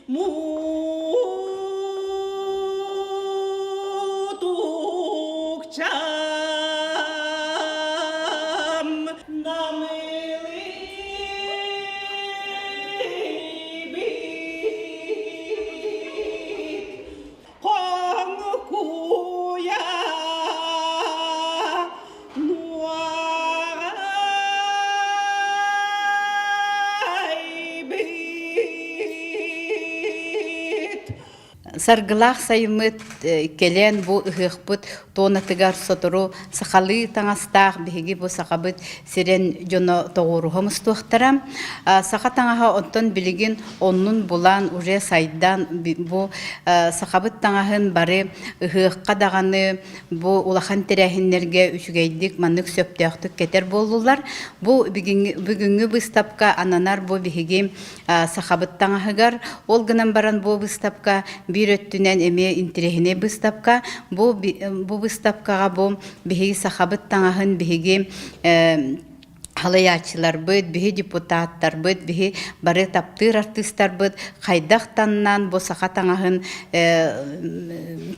Мутукчам Саргылах сайымыт келен бу ыхыхпыт тонатыгар сотору сахалы таңастах биһиги бу сахабыт сирен жоно тоғурухамыз туахтарам. Саха таңаха оттон билигин оннун булан уже сайдан бу сахабыт таңахын бары ыхыхка даганы бу улахан терехиннерге үчүгейдик маннык сөптөктүк кетер болдулар. Бу бүгүнгү выставка ананар бу биһиги сахабыт таңахыгар ол гынан баран бу выставка бирөттүнен эме интерехине выставка бу выставкага бу биһиги сахабыт таңахын биһиги халаячылар быт, биһи депутаттар быт, биһи бары таптыр артисттар быт, хайдахтаннан бу саха таңахын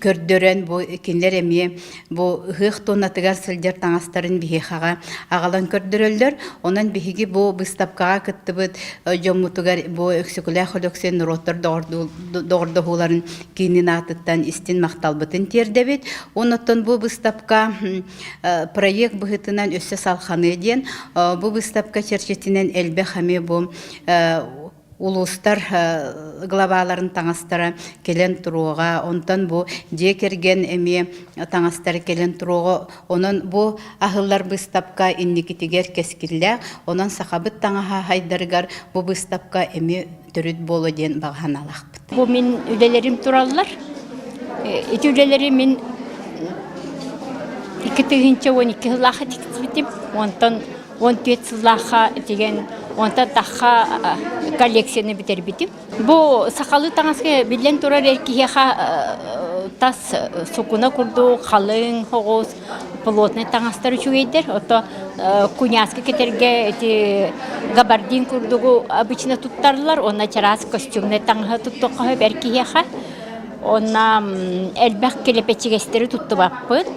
көрдөрөн бу кинлер эме бу ыхых тонатыгар сылдер таңастарын биһи хага агалан көрдөрөлдөр. Онан биһиги бу выставкага кыттыбыт жомутугар бу өксүкүлэ холоксен нуроттор догордохуларын кинин атыттан истин макталбытын тердебит. Онотон бу выставка проект быһытынан өссө салханы ден бу выставка черчетинен элбе хаме бу улустар главаларын таңастара келен туруга, онтан бу жекерген эме таңастары келен туруга, онон бу ахыллар выставка инникитигер кескилле, онон сахабыт таңаха хайдарыгар бу выставка эме төрүт болу ден баганалакпыт. Бу мен үлелерим тураллар. Эти үлелери мен 2012 жыллаха тиксибитим, онтан 14 жыллаха деген онта таха коллекцияны битербитим. Бу сахалы таңаска билен турар эркиха тас сукуна курду халын хогоз плотный таңастар үчүгейдер. Ото куняска кетерге эти габардин курдугу обычно туттарлар, онна чарас костюмный таңга туттука эркиха. Онна элбек келепечигестери туттубаппыт.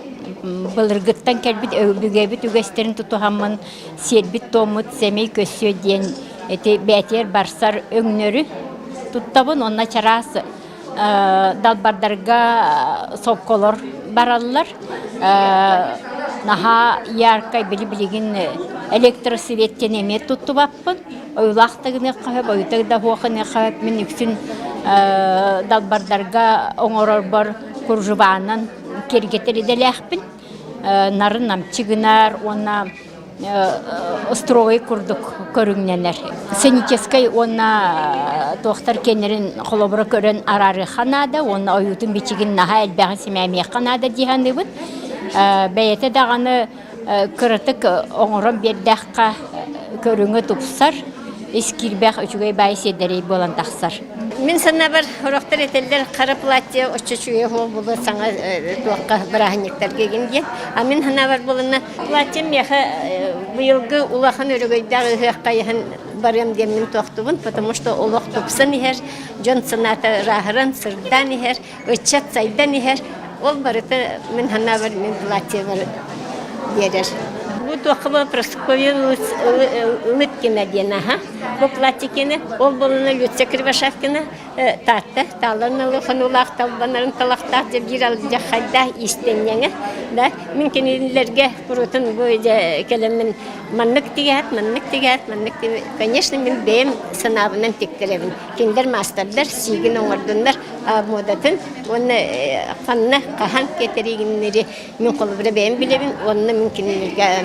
Былыргыттан келбит бүгөбүт үгестерин тутухаммын сербит томут семей көсө ден эти бетер барсар өңнөрү туттабын. Онна чарас далбардарга сокколор бараллар. Наха яркай били-билигин электросветтен эмет туттубаппын. Ойлактыгыны кахып, ойтагда хуакыны кахып, мен үксүн далбардарга оңорор бар куржубаанан кергетер иделяхпин. Нарын намчыгынар, онна строй курдук көрүңненер. Сеническай онна тоқтар кенерин холобра көрөн арары ханада, онна оютун бичигин наха элбәгін семәмия ханада диханы бұд. Бәйеті дағаны кырытык оңырын бердәққа көріңі тупсар, ескирбәқ үчүгей бай седерей болан тақсар. Мен сана бар хорохтар этелдер кара платье оччучуе хол булы саңа туакка брахниктер кегенге. А мен хана бар булына платье меха быйылгы улахан өрөгөйдагы хаккайын барам дем мен туактыбын, потому что улак тупсан ихер, жон саната рахран сырдан ихер, оччат сайдан ихер. Ол барыта мен хана бар мен платье бар берер. Bu toxuma Praskovya Lytkina dena ha. Bu platikine ol boluna Lyutsa Krivashevkina tatta talanlı xanulaq talbanların talaqta bir alca xayda isteniyene da mümkünlerge kurutun bu kelimin manlık tigat. Конечно, мен бем сынабынан тектеребин. Киндер мастердер сигин оңордундар модатын. Оны ханна кахан кетеригиннери мен колубра бем билебин. Оны мümkünlerge